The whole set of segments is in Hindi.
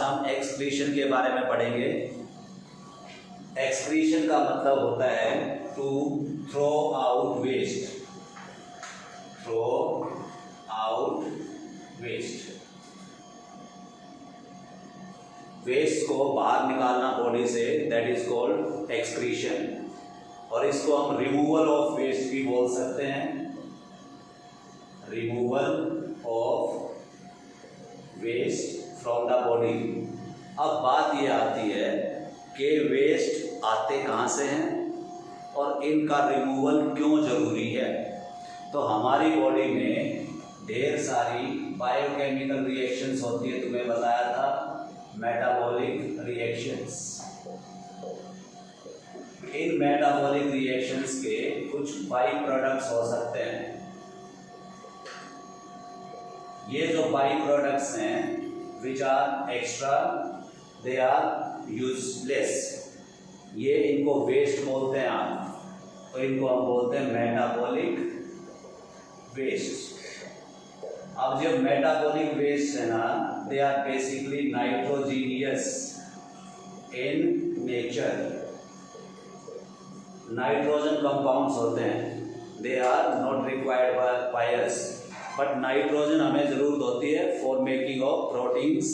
हम एक्सक्रीशन के बारे में पढ़ेंगे। एक्सक्रीशन का मतलब होता है to throw out waste, throw out waste, waste को बाहर निकालना बॉडी से, दैट इज कॉल्ड एक्सक्रीशन। और इसको हम रिमूवल ऑफ वेस्ट भी बोल सकते हैं, removal of waste from the body. अब बात ये आती है कि वेस्ट आते कहाँ से हैं और इनका रिमूवल क्यों जरूरी है। तो हमारी बॉडी में ढेर सारी बायोकेमिकल रिएक्शंस होती है, तुम्हें बताया था मेटाबॉलिक रिएक्शंस। इन मेटाबॉलिक रिएक्शंस के कुछ बाई प्रोडक्ट्स हो सकते हैं। ये जो बाई प्रोडक्ट्स हैं which are extra, they are useless, ये इनको वेस्ट बोलते हैं आप, तो इनको हम बोलते हैं मेटाबॉलिक वेस्ट। अब जो मेटाबॉलिक वेस्ट है ना, they are basically nitrogenous in nature, nitrogen compounds होते हैं, they are not required by us, but nitrogen हमें ज़रूरत होती है for making of proteins,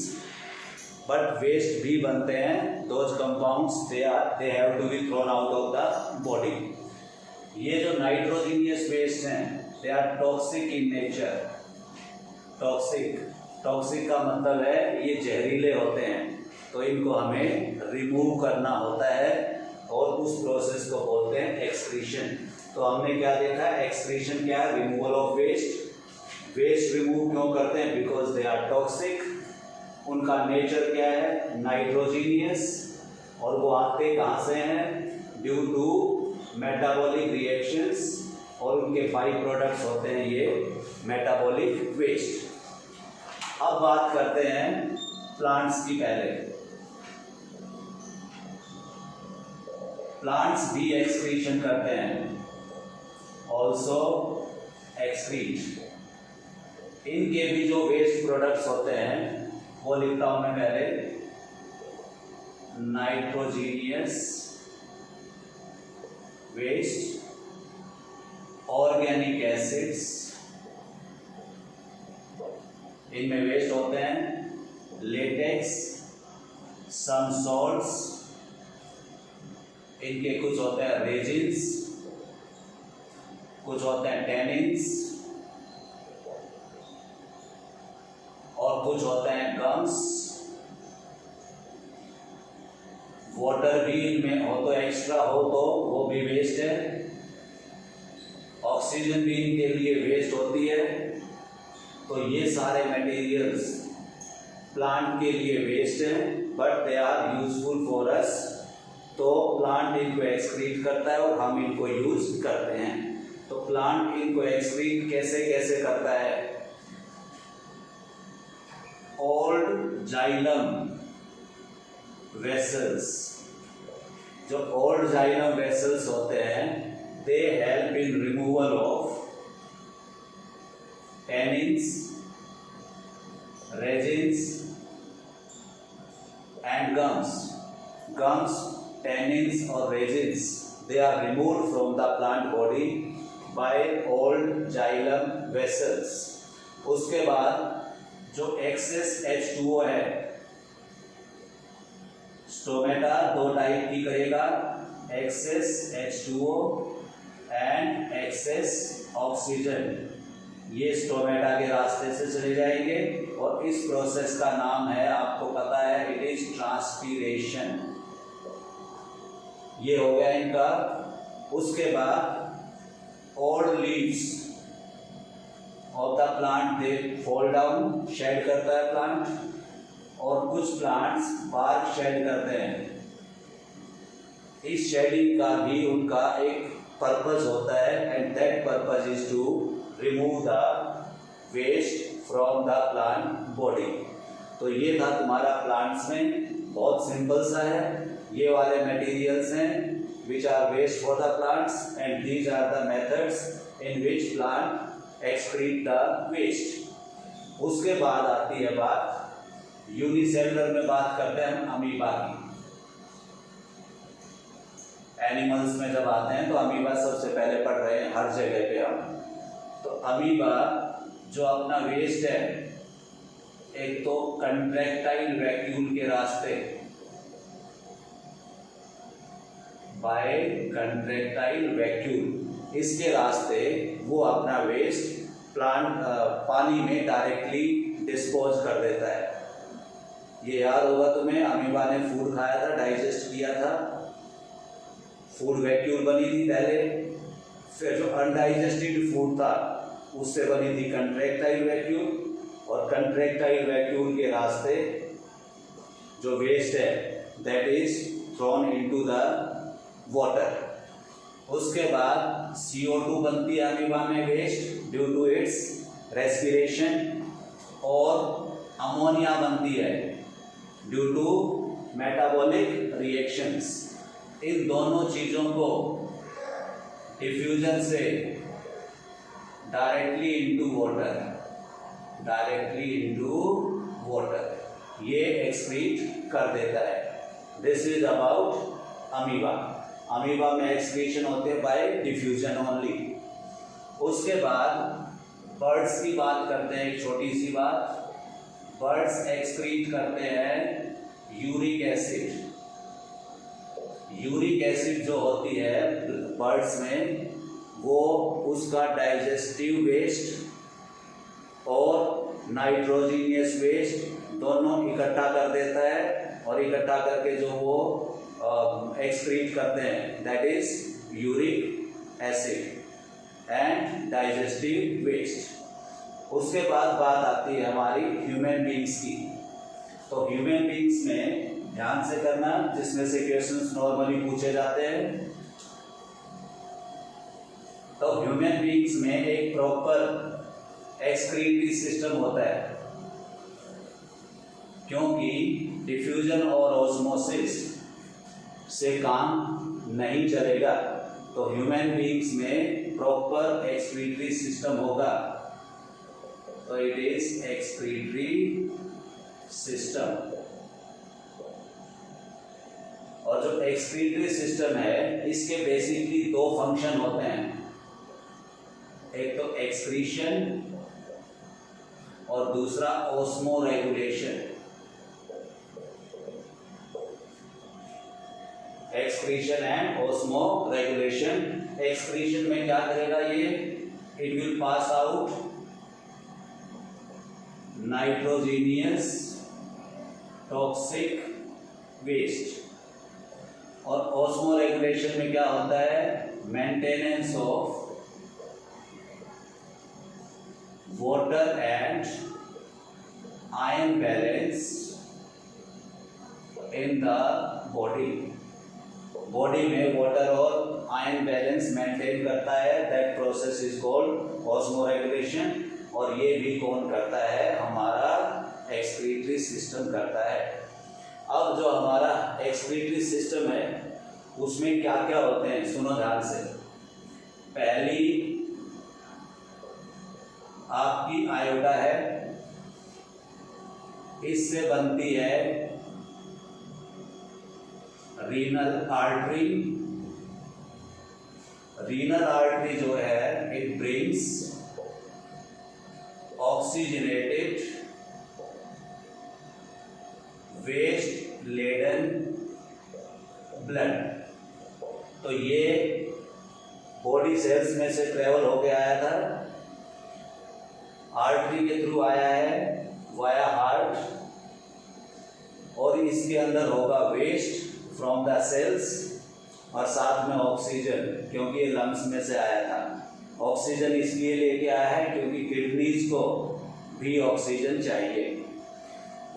but waste भी बनते हैं, those compounds they have to be thrown out of the body. ये जो नाइट्रोजीनियस वेस्ट हैं they are toxic in nature. Toxic, toxic का मतलब है ये जहरीले होते हैं, तो इनको हमें रिमूव करना होता है और उस प्रोसेस को बोलते हैं एक्सक्रीशन। तो हमने क्या देखा, एक्सक्रीशन क्या है, removal of waste. Waste remove क्यों करते हैं, बिकॉज दे आर टॉक्सिक, उनका नेचर क्या है, नाइट्रोजीनियस, और वो आते कहाँ से हैं, ड्यू टू मेटाबॉलिक रिएक्शंस, और उनके बाई प्रोडक्ट्स होते हैं ये मेटाबॉलिक वेस्ट। अब बात करते हैं प्लांट्स की। पहले प्लांट्स भी एक्सक्रीशन करते हैं, ऑल्सो एक्सक्रीट। इनके भी जो वेस्ट प्रोडक्ट्स होते हैं वो लिखता हूं मैं पहले, नाइट्रोजीनियस वेस्ट, ऑर्गेनिक एसिड्स, इनमें वेस्ट होते हैं लेटेक्स, सम सॉल्ट्स, इनके कुछ होते हैं रेजिन्स, कुछ होते हैं टेनिन्स, और कुछ होते हैं गम्स। वाटर भी इनमें हो तो एक्स्ट्रा हो तो वो भी वेस्ट है। ऑक्सीजन भी इनके लिए वेस्ट होती है। तो ये सारे मटेरियल्स प्लांट के लिए वेस्ट हैं, but they are useful for us. तो प्लांट इनको एक्सक्रीट करता है और हम इनको यूज करते हैं। तो प्लांट इनको एक्सक्रीट कैसे कैसे करता है, ओल्ड जाइलम वेसल्स, जो ओल्ड जाइलम वेसल्स होते हैं they help in removal of tannins, resins and gums. Gums, tannins or resins, they are removed from the plant body by old xylem vessels। उसके बाद जो excess H2O है, स्टोमेटा दो टाइप की करेगा, excess H2O and excess oxygen. ये स्टोमेटा के रास्ते से चले जाएंगे और इस प्रोसेस का नाम है, आपको पता है, इट इज ट्रांसपीरेशन। ये हो गया इनका। उसके बाद old leaves of the plant they fall down, shed करता है प्लांट, और कुछ प्लांट्स बार्क शेड करते हैं। इस शेडिंग का भी उनका एक पर्पस होता है, and that purpose is to remove the waste from the plant body. तो ये था तुम्हारा प्लांट्स में, बहुत सिंपल सा है। ये वाले मटेरियल्स हैं which are waste for the plants, and these are the methods in which plant excrete the waste. उसके बाद आती है बात यूनिसेलुलर में बात करते हैं हम अमीबा की। एनिमल्स में जब आते हैं तो अमीबा सबसे पहले पढ़ रहे हैं हर जगह पे हम। तो अमीबा जो अपना वेस्ट है, एक तो कंट्रैक्टाइल वैक्यूल के रास्ते, बाय कंट्रैक्टाइल वैक्यूल, इसके रास्ते वो अपना वेस्ट पानी में डायरेक्टली डिस्पोज कर देता है। ये याद होगा तुम्हें, अमीबा ने फूड खाया था, डाइजेस्ट किया था, फूड वैक्यूल बनी थी पहले, फिर जो अनडाइजेस्टेड फूड था उससे बनी थी कंट्रैक्टाइल वैक्यूल, और कंट्रैक्टाइल वैक्यूल के रास्ते जो वेस्ट है that is thrown into the water. उसके बाद CO2 बनती है अमीबा में waste due to its respiration, और अमोनिया बनती है ड्यू टू मेटाबॉलिक रिएक्शंस। इन दोनों चीज़ों को डिफ्यूजन से डायरेक्टली इनटू वाटर ये एक्सक्रीट कर देता है। This is about amoeba. Amoeba में एक्सक्रीशन होते हैं बाय डिफ्यूजन ओनली। उसके बाद बर्ड्स की बात करते हैं, एक छोटी सी बात। बर्ड्स एक्सक्रीट करते हैं यूरिक एसिड। यूरिक एसिड जो होती है बर्ड्स में, वो उसका डाइजेस्टिव वेस्ट और नाइट्रोजीनियस वेस्ट दोनों इकट्ठा कर देता है, और इकट्ठा करके जो वो एक्सक्रीट करते हैं that is uric acid and digestive waste. उसके बाद बात आती है हमारी ह्यूमन बींग्स की। तो ह्यूमन बींग्स में ध्यान से करना, जिसमें से क्वेश्चंस नॉर्मली पूछे जाते हैं। तो ह्यूमन बींग्स में एक प्रॉपर एक्सक्रीटरी सिस्टम होता है, क्योंकि डिफ्यूजन और ऑस्मोसिस से काम नहीं चलेगा, तो ह्यूमन बींग्स में प्रॉपर एक्सक्रीटरी सिस्टम होगा। तो इट इज एक्सक्रीटरी सिस्टम। और जो एक्सक्रीटरी सिस्टम है इसके बेसिकली दो फंक्शन होते हैं, एक तो एक्सक्रीशन और दूसरा osmoregulation. Excretion and osmoregulation. Excretion में क्या करेगा ये, it will pass out nitrogenous toxic waste, और ऑस्मो रेगुलेशन में क्या होता है, maintenance of water and ion balance in the body. Body में वाटर और आयन बैलेंस मेंटेन करता है, that process is called osmoregulation. और ये भी कौन करता है, हमारा एक्सक्रीटरी सिस्टम करता है। अब जो हमारा एक्सक्रीटरी सिस्टम है उसमें क्या क्या होते हैं, सुनो ध्यान से। पहली आपकी आयोटा है, इससे बनती है रीनल आर्टरी। रीनल आर्टरी जो है it brings oxygenated waste laden blood. तो ये बॉडी सेल्स में से ट्रेवल होके आया था, आर्टरी के थ्रू आया है वाया हार्ट, और इसके अंदर होगा वेस्ट फ्रॉम द सेल्स और साथ में ऑक्सीजन, क्योंकि ये लंग्स में से आया था। ऑक्सीजन इसलिए लेके आया है क्योंकि किडनीज को भी ऑक्सीजन चाहिए।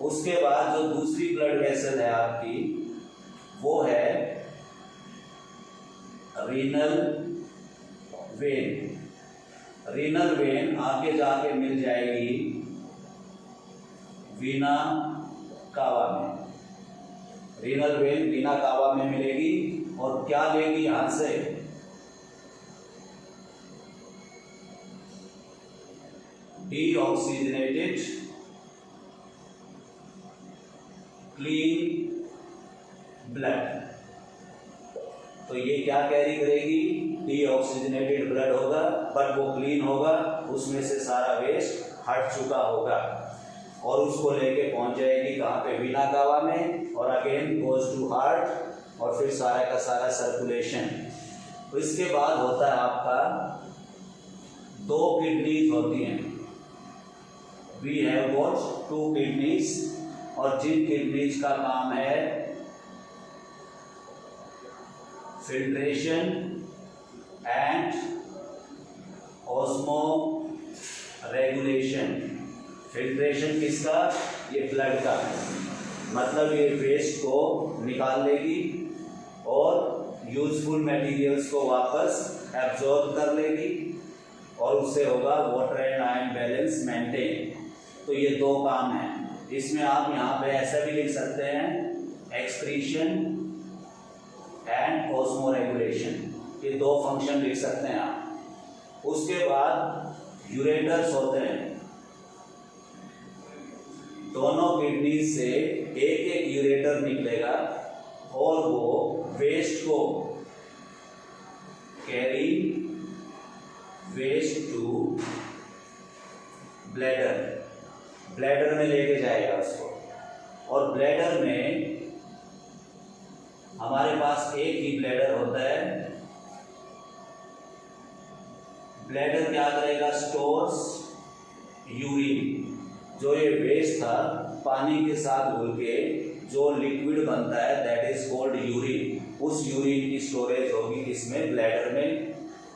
उसके बाद जो दूसरी ब्लड वेसल है आपकी, वो है रीनल वेन। रीनल वेन आगे जाके मिल जाएगी वीना कावा में। रीनल वेन वीना कावा में मिलेगी, और क्या लेगी यहां से, डीऑक्सीजनेटेड क्लीन ब्लड। तो ये क्या कैरी करेगी, डीऑक्सीजनेटेड ब्लड होगा, बट वो क्लीन होगा, उसमें से सारा वेस्ट हट चुका होगा और उसको लेके पहुंच जाएगी कहाँ पे, वीना कावा में, और अगेन गोज टू हार्ट और फिर सारा का सारा सर्कुलेशन। तो इसके बाद होता है आपका 2 किडनीज होती हैं, वी हैव गॉट 2 किडनीज, और जिन किडनीज का काम है filtration and osmo regulation. Filtration किसका, ये ब्लड का, मतलब ये वेस्ट को निकाल लेगी और यूजफुल मटेरियल्स को वापस एब्जॉर्ब कर लेगी और उससे होगा water and iron balance maintain. तो ये 2 काम हैं। इसमें आप यहाँ पे ऐसा भी लिख सकते हैं एक्सक्रीशन एंड ऑस्मो रेगुलेशन, ये 2 फंक्शन लिख सकते हैं आप। उसके बाद यूरेटर्स होते हैं, दोनों किडनी से एक एक यूरेटर निकलेगा और वो वेस्ट को carry waste to bladder, bladder में लेके जाएगा उसको, और ब्लैडर में हमारे पास एक ही ब्लैडर होता है। ब्लैडर क्या करेगा, स्टोर्स यूरिन, जो ये वेस्ट था पानी के साथ घुल के जो लिक्विड बनता है दैट इज कॉल्ड यूरिन, उस यूरिन की स्टोरेज होगी इसमें ब्लैडर में।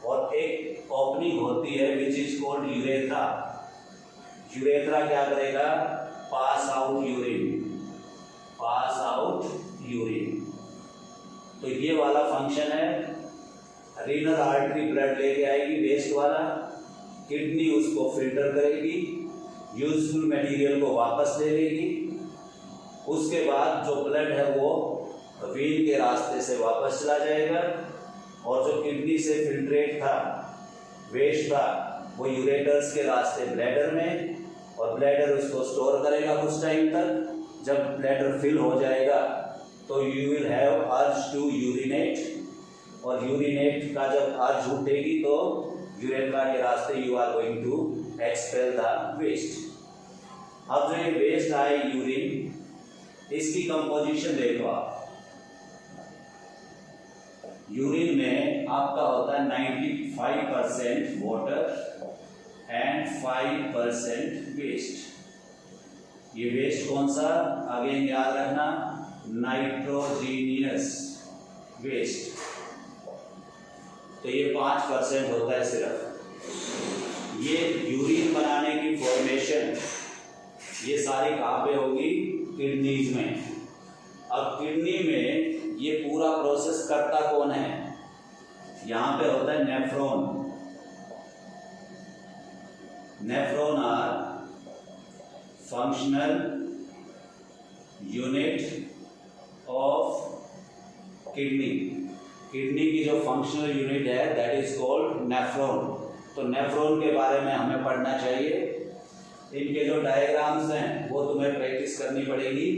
और एक ओपनिंग होती है which is called urethra. Urethra क्या करेगा, pass out urine, pass out urine. तो ये वाला फंक्शन है। रीनल आर्टरी ब्लड लेके आएगी वेस्ट वाला, किडनी उसको फिल्टर करेगी, यूजफुल मटेरियल को वापस ले लेगी, उसके बाद जो ब्लड है वो वीन के रास्ते से वापस चला जाएगा, और जो किडनी से फिल्ट्रेट था वेस्ट था वो यूरेटर्स के रास्ते ब्लैडर में, और ब्लैडर उसको स्टोर करेगा कुछ टाइम तक। जब ब्लैडर फिल हो जाएगा तो you will have urge to urinate, और यूरिनेट का जब अर्ज उठेगी तो यूरेथ्रा के रास्ते you are going to expel the waste. अब जो ये वेस्ट आए यूरिन, इसकी कंपोजिशन देखो आप। यूरिन में आपका होता है 95% वाटर एंड 5% वेस्ट। ये वेस्ट कौन सा, अगेन याद रखना, नाइट्रोजीनियस वेस्ट। तो ये 5% होता है सिर्फ। ये यूरिन बनाने की फॉर्मेशन ये सारी कहाँ पे होगी, किडनीज में। अब किडनी में ये पूरा प्रोसेस करता कौन है, यहाँ पे होता है nephron. Nephron are functional unit of kidney. Kidney की जो फंक्शनल यूनिट है दैट इज कॉल्ड नेफ्रॉन। तो नेफ्रॉन के बारे में हमें पढ़ना चाहिए। इनके जो डायग्राम्स हैं वो तुम्हें प्रैक्टिस करनी पड़ेगी।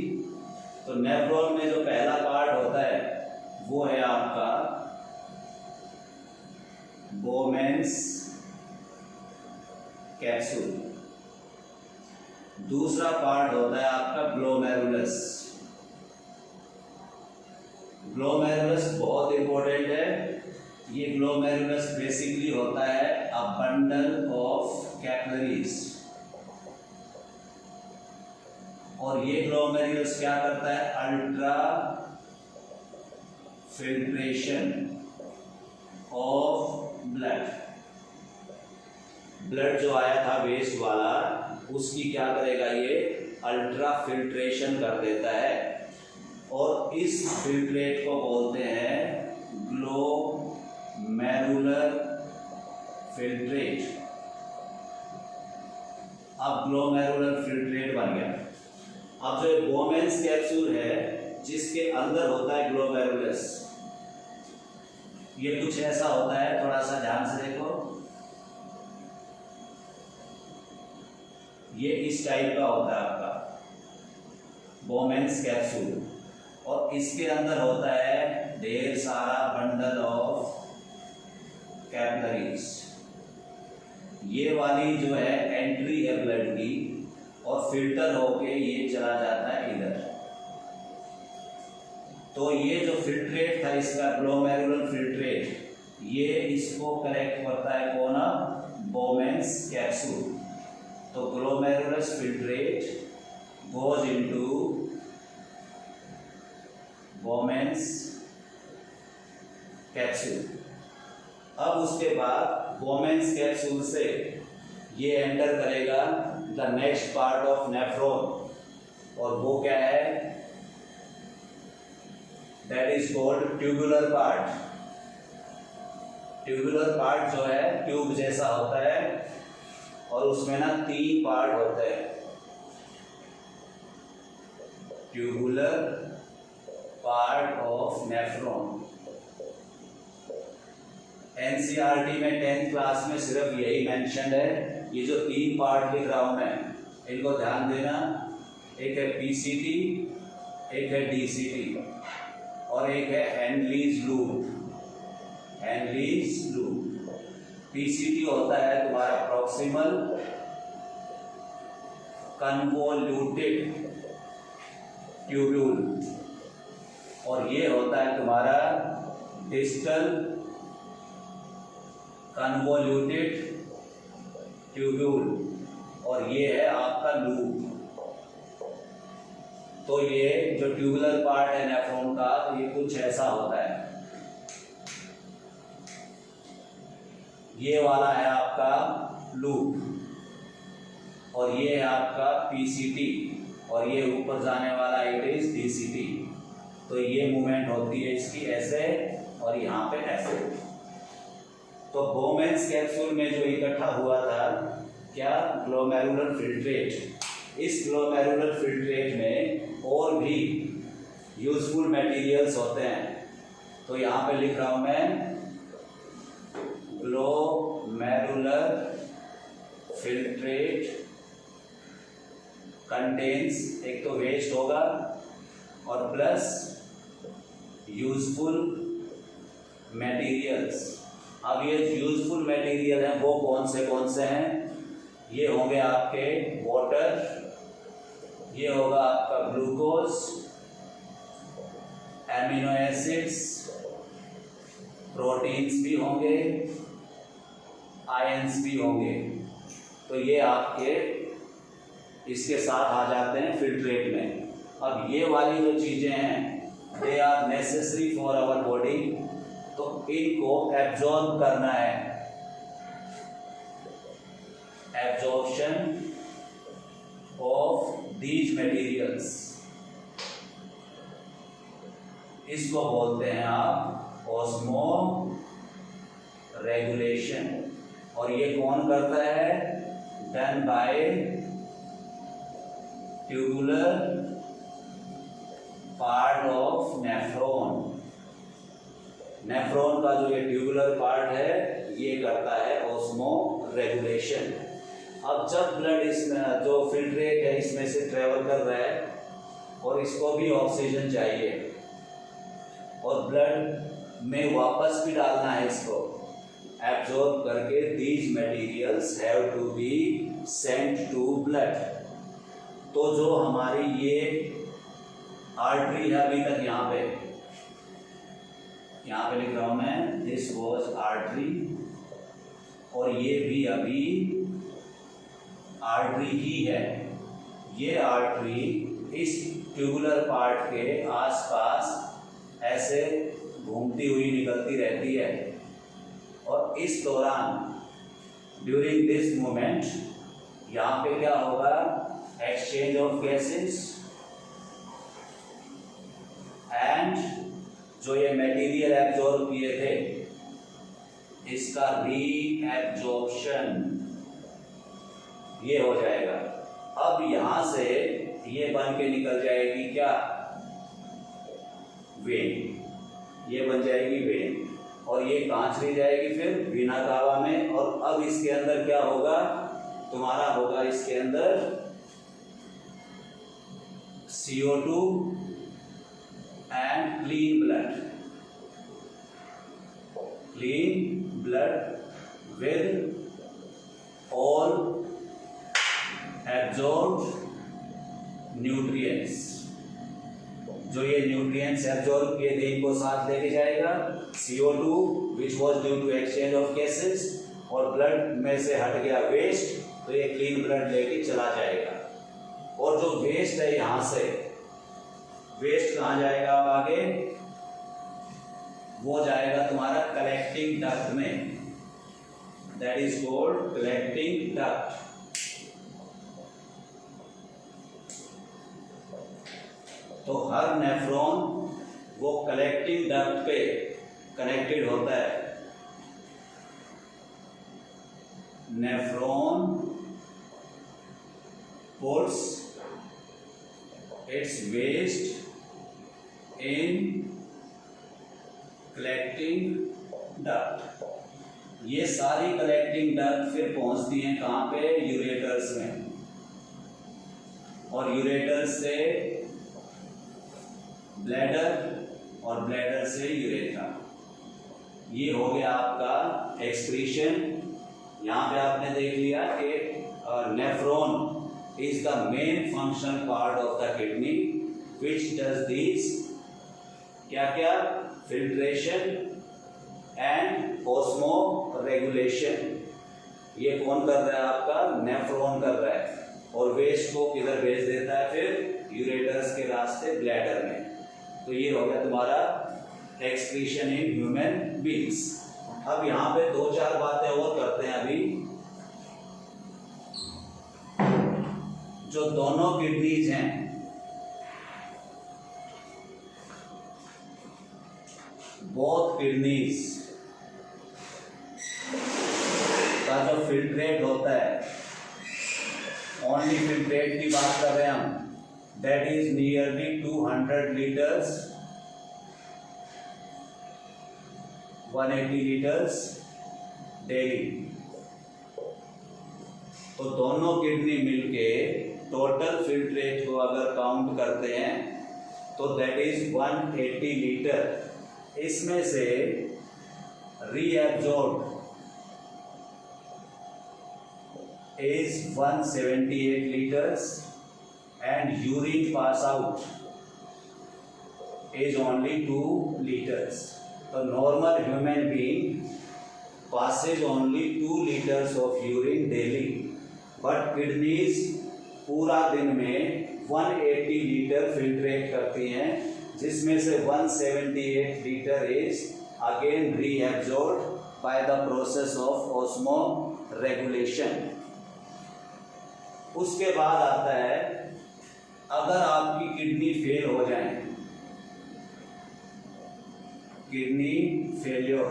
तो नेफ्रॉन में जो पहला पार्ट होता है वो है आपका बोमेन्स कैप्सूल। दूसरा पार्ट होता है आपका ग्लोमेरुलस। ग्लोमेरुलस बहुत इंपॉर्टेंट है। ये ग्लोमेरुलस बेसिकली होता है अ बंडल ऑफ कैपिलरीज, और ये ग्लोमेरुलस क्या करता है, ultra filtration of blood. Blood जो आया था वेस्ट वाला उसकी क्या करेगा, ये अल्ट्रा फिल्ट्रेशन कर देता है, और इस फिल्ट्रेट को बोलते हैं ग्लोमेरुलर फिल्ट्रेट। अब ग्लोमेरुलर फिल्ट्रेट बन गया। अब जो बोमेन्स कैप्सूल है जिसके अंदर होता है ग्लोमेरुलस, ये कुछ ऐसा होता है, थोड़ा सा ध्यान से देखो। ये इस टाइप का होता है आपका, बोमेंस कैप्सूल, और इसके अंदर होता है ढेर सारा बंडल ऑफ कैपिलरीज। ये वाली जो है एंट्री है ब्लड की, और फिल्टर होके ये चला जाता है इधर। तो ये जो फिल्ट्रेट था इसका ग्लोमेरुलर फिल्ट्रेट, ये इसको कलेक्ट करता है कौन? Bowman's capsule. तो glomerulus filtrate goes into Bowman's capsule. अब उसके बाद बोमेंस कैप्सूल से ये एंटर करेगा the next part of nephron, और वो क्या है? That is called tubular part. Tubular part जो है ट्यूब जैसा होता है, और उसमें ना 3 पार्ट होते हैं। Tubular part of nephron. NCERT में 10th क्लास में सिर्फ यही मेंशन है। ये जो 3 पार्ट लिख रहा हूं मैं, इनको ध्यान देना। एक है पीसीटी, एक है डीसीटी, और एक है हेनलीज लूप। हेनलीज लूप। पीसीटी होता है तुम्हारा प्रॉक्सिमल कन्वोल्यूटेड ट्यूब्यूल, और ये होता है तुम्हारा डिस्टल कन्वोल्यूटेड ट्यूब्यूल, और ये है आपका लूप। तो ये जो ट्यूबुलर पार्ट है नेफ्रॉन का, ये कुछ ऐसा होता है। ये वाला है आपका लूप, और ये है आपका पीसीटी, और ये ऊपर जाने वाला इट इज डीसीटी। तो ये मूवमेंट होती है इसकी ऐसे, और यहाँ पे ऐसे। तो बोमेंस कैप्सूल में जो इकट्ठा हुआ था क्या? Glomerular filtrate. इस ग्लोमेरुलर फिल्ट्रेट में और भी यूजफुल मटेरियल्स होते हैं। तो यहाँ पे लिख रहा हूं मैं ग्लोमेरुलर फिल्ट्रेट कंटेन्स, एक तो वेस्ट होगा और प्लस यूजफुल मटेरियल्स। अब ये यूजफुल मटेरियल हैं वो कौन से हैं? ये होंगे आपके वाटर, ये होगा आपका ग्लूकोज, एमिनो एसिड्स, प्रोटीन्स भी होंगे, आयंस भी होंगे। तो ये आपके इसके साथ आ जाते हैं फिल्ट्रेट में। अब ये वाली जो चीजें हैं they are necessary for our body, तो इनको एब्जॉर्ब करना है। एब्जॉर्प्शन ऑफ दीज मटेरियल्स, इसको बोलते हैं आप ऑस्मो रेगुलेशन। और ये कौन करता है? Done by tubular part of nephron. Nephron का जो ये ट्यूबुलर पार्ट है ये करता है ऑस्मो रेगुलेशन। अब जब ब्लड इसमें जो फिल्ट्रेट है इसमें से ट्रेवल कर रहा है, और इसको भी ऑक्सीजन चाहिए, और ब्लड में वापस भी डालना है इसको एब्जॉर्ब करके, these materials have to be sent to blood. तो जो हमारी ये आर्टरी है अभी तक यहाँ पे लिख रहा हूं मैं, दिस वॉज आर्टरी, और ये भी अभी आर्टरी ही है। ये आर्टरी इस ट्यूबुलर पार्ट के आसपास ऐसे घूमती हुई निकलती रहती है, और इस दौरान ड्यूरिंग दिस मोमेंट यहाँ पे क्या होगा? एक्सचेंज ऑफ गैसेस एंड जो ये मटेरियल एब्जॉर्ब किए थे इसका री एब्जॉर्प्शन ये हो जाएगा। अब यहां से ये बन के निकल जाएगी क्या? वेन। ये बन जाएगी वेन, और ये कहाँ चली जाएगी फिर? वीना कावा में। और अब इसके अंदर क्या होगा? तुम्हारा होगा इसके अंदर CO2 and clean blood with all absorbed nutrients। जो ये न्यूट्रिएंट्स एब्जॉर्ब किए थे इनको साथ लेके जाएगा। CO2 which was due to exchange of gases, और ब्लड में से हट गया वेस्ट, तो ये क्लीन ब्लड लेके चला जाएगा। और जो वेस्ट है यहां से, वेस्ट कहाँ जाएगा अब आगे, वो जाएगा तुम्हारा कलेक्टिंग डक्ट में, that is called collecting duct. तो हर नेफ्रॉन वो कलेक्टिंग डक्ट पे कनेक्टेड होता है। Nephron puts its waste in collecting duct. ये सारी कलेक्टिंग डक्ट फिर पहुंचती हैं कहाँ पे, यूरेटर्स में, और यूरेटर्स से ब्लैडर और ब्लैडर से यूरेथ्रा। ये हो गया आपका एक्सक्रीशन। यहाँ पे आपने देख लिया कि nephron is the main functional part of the kidney which does this क्या क्या, फिल्ट्रेशन एंड ऑस्मो रेगुलेशन। ये कौन कर रहा है आपका, नेफ्रॉन कर रहा है, और वेस्ट को किधर भेज देता है, फिर यूरेटर्स के रास्ते ब्लैडर में। तो ये हो गया तुम्हारा एक्सक्रीशन इन ह्यूमन बींग्स। अब यहाँ पे दो चार बातें और करते हैं अभी। जो दोनों किडनीज हैं, बोथ किडनीज का जो फिल्ट्रेट होता है, ओनली फिल्ट्रेट की बात कर रहे हैं हम, that is nearly 200 liters, 180 liters daily। तो दोनों किडनी मिलके टोटल फिल्ट्रेट को अगर काउंट करते हैं तो दैट इज 180 लीटर। इसमें से reabsorb is 178 liters and urine pass out is only 2 liters. So normal human being passes only 2 liters of urine daily, but kidneys पूरा दिन में 180 लीटर फिल्ट्रेट करती हैं, जिसमें से 178 litre is again reabsorbed by the process of osmoregulation। उसके बाद आता है, अगर आपकी किडनी फेल हो जाए, किडनी फेलियर,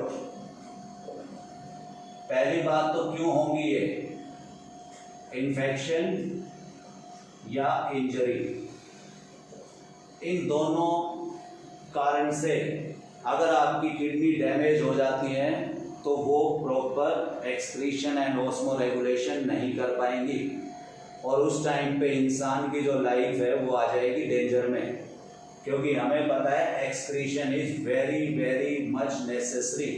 पहली बात तो क्यों होंगी ये, इन्फेक्शन या इंजरी। इन दोनों कारण से अगर आपकी किडनी डैमेज हो जाती है तो वो proper excretion and osmo regulation नहीं कर पाएंगी, और उस टाइम पे इंसान की जो लाइफ है वो आ जाएगी डेंजर में। क्योंकि हमें पता है excretion is very very much necessary.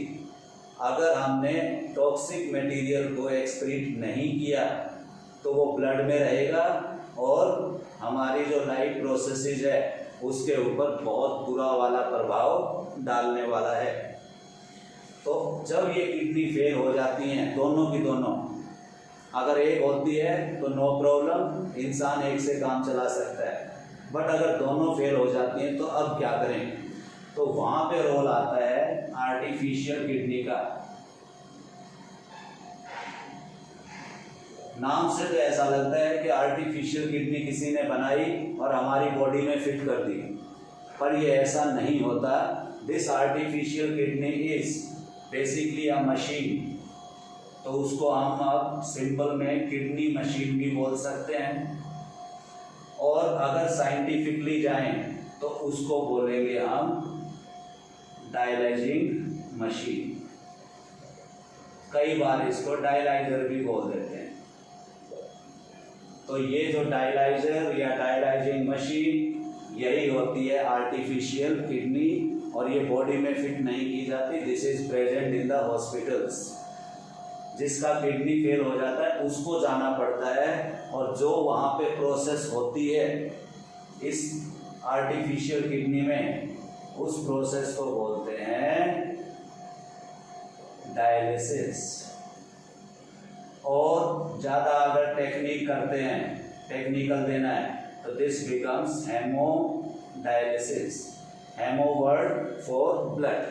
अगर हमने टॉक्सिक मटेरियल को एक्सक्रीट नहीं किया तो वो ब्लड में रहेगा और हमारी जो लाइफ प्रोसेसेस है उसके ऊपर बहुत बुरा वाला प्रभाव डालने वाला है। तो जब ये किडनी फेल हो जाती हैं दोनों की दोनों, अगर एक होती है तो नो प्रॉब्लम, इंसान एक से काम चला सकता है, बट अगर दोनों फेल हो जाती हैं तो अब क्या करें। तो वहाँ पे रोल आता है आर्टिफिशियल किडनी का। नाम से तो ऐसा लगता है कि आर्टिफिशियल किडनी किसी ने बनाई और हमारी बॉडी में फिट कर दी, पर ये ऐसा नहीं होता। This artificial kidney is basically a machine. तो उसको हम अब सिंपल में किडनी मशीन भी बोल सकते हैं, और अगर साइंटिफिकली जाएं तो उसको बोलेंगे हम डायलाइजिंग मशीन। कई बार इसको डायलाइजर भी बोल देते हैं। तो ये जो डायलाइजर या डायलाइजिंग मशीन यही होती है आर्टिफिशियल किडनी, और ये बॉडी में फिट नहीं की जाती। This is present in the hospitals. जिसका किडनी फेल हो जाता है उसको जाना पड़ता है, और जो वहाँ पे प्रोसेस होती है इस आर्टिफिशियल किडनी में, उस प्रोसेस को बोलते हैं डायलिसिस। और ज़्यादा अगर टेक्निक करते हैं, टेक्निकल देना है, तो this becomes hemodialysis. Haemo word for blood,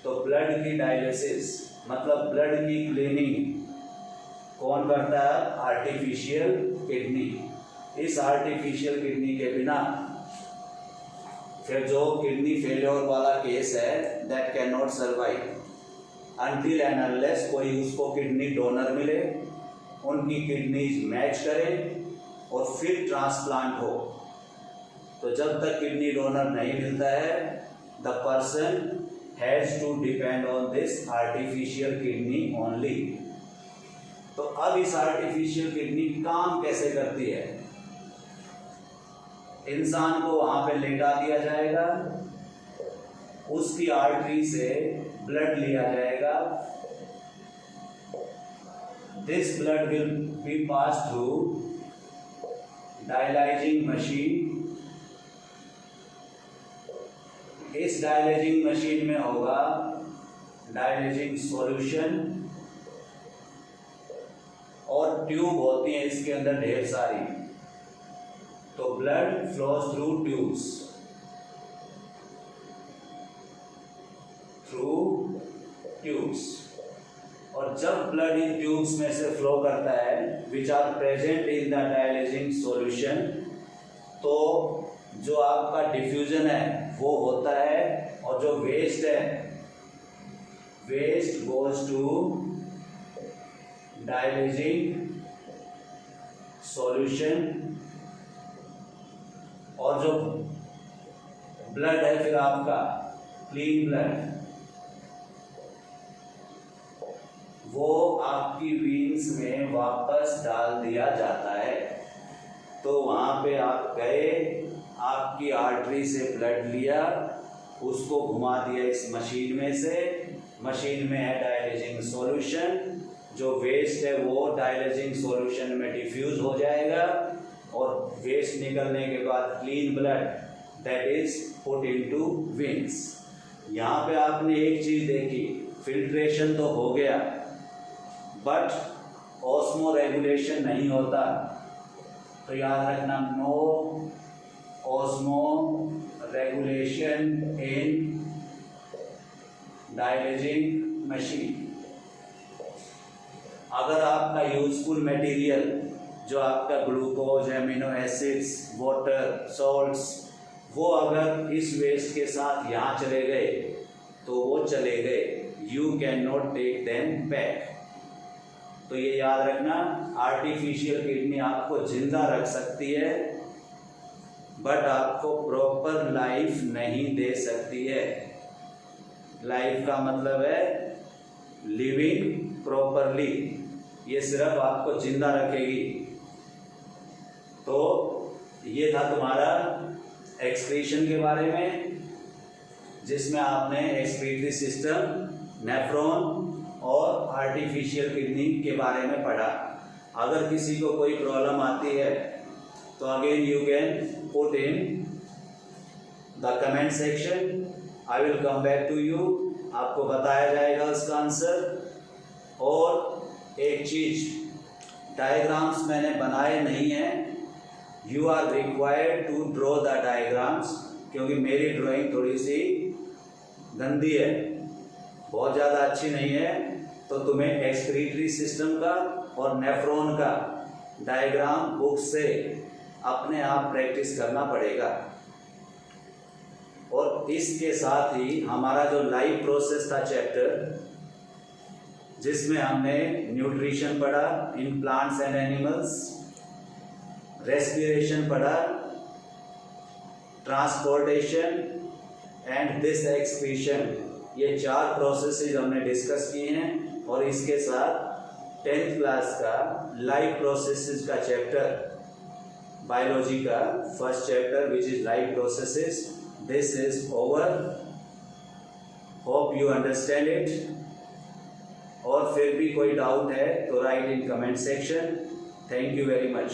तो ब्लड की डायलिसिस मतलब ब्लड की क्लीनिंग कौन करता है? Artificial kidney. इस आर्टिफिशियल किडनी के बिना फिर जो किडनी फेलियर वाला केस है that can not survive until and unless कोई उसको किडनी डोनर मिले, उनकी किडनीज मैच करें और फिर ट्रांसप्लांट हो। तो जब तक किडनी डोनर नहीं मिलता है, the person has to depend on this artificial kidney only. तो अब इस आर्टिफिशियल किडनी काम कैसे करती है? इंसान को वहां पे लेटा दिया जाएगा, उसकी आर्टरी से ब्लड लिया जाएगा। This blood will be pass through dialysing machine. इस डायलाइजिंग मशीन में होगा डायलाइजिंग सॉल्यूशन, और ट्यूब होती है इसके अंदर ढेर सारी। तो ब्लड फ्लोज थ्रू ट्यूब्स, और जब ब्लड इन ट्यूब्स में से फ्लो करता है which are present in the dialysing solution, तो जो आपका डिफ्यूजन है वो होता है, और जो वेस्ट है, waste goes to dialysing solution, और जो ब्लड है फिर आपका क्लीन ब्लड वो आपकी वीन्स में वापस डाल दिया जाता है। तो वहाँ पे आप गए, आपकी आर्टरी से ब्लड लिया, उसको घुमा दिया इस मशीन में से, मशीन में है डायलाइजिंग सॉल्यूशन, जो वेस्ट है वो डायलाइजिंग सॉल्यूशन में डिफ्यूज हो जाएगा, और वेस्ट निकलने के बाद clean blood that is put into veins. यहाँ पे आपने एक चीज देखी, फिल्ट्रेशन तो हो गया बट ऑस्मो रेगुलेशन नहीं होता। तो याद रखना, no osmoregulation in dialysing machine. अगर आपका यूजफुल मटेरियल जो आपका glucose, amino acids, water, salts, वो अगर इस वेस्ट के साथ यहाँ चले गए तो वो चले गए, you can not take them back. तो ये याद रखना, आर्टिफिशियल किडनी आपको जिंदा रख सकती है बट आपको प्रॉपर लाइफ नहीं दे सकती है। लाइफ का मतलब है लिविंग प्रॉपरली, ये सिर्फ आपको जिंदा रखेगी। तो ये था तुम्हारा एक्सक्रीशन के बारे में, जिसमें आपने एक्सक्रीटरी सिस्टम, नेफ्रॉन और आर्टिफिशियल किडनी के बारे में पढ़ा। अगर किसी को कोई प्रॉब्लम आती है तो again you can put in the comment section, I will come back to you, आपको बताया जाएगा उसका आंसर। और एक चीज, डायग्राम्स मैंने बनाए नहीं हैं, you are required to draw the diagrams, क्योंकि मेरी ड्राइंग थोड़ी सी गंदी है, बहुत ज़्यादा अच्छी नहीं है। तो तुम्हें एक्सक्रीटरी सिस्टम का और नेफ्रॉन का डायग्राम बुक से अपने आप प्रैक्टिस करना पड़ेगा। और इसके साथ ही हमारा जो लाइफ प्रोसेस था चैप्टर, जिसमें हमने न्यूट्रिशन पढ़ा in plants and animals, respiration पढ़ा, ट्रांसपोर्टेशन एंड दिस एक्सक्रीशन, ये 4 प्रोसेसेस हमने डिस्कस किए हैं। और इसके साथ 10th क्लास का लाइफ प्रोसेसेस का चैप्टर बायोलॉजी का first chapter which is life processes this is over. Hope you understand it. और फिर भी कोई डाउट है तो right in comment section. Thank you very much.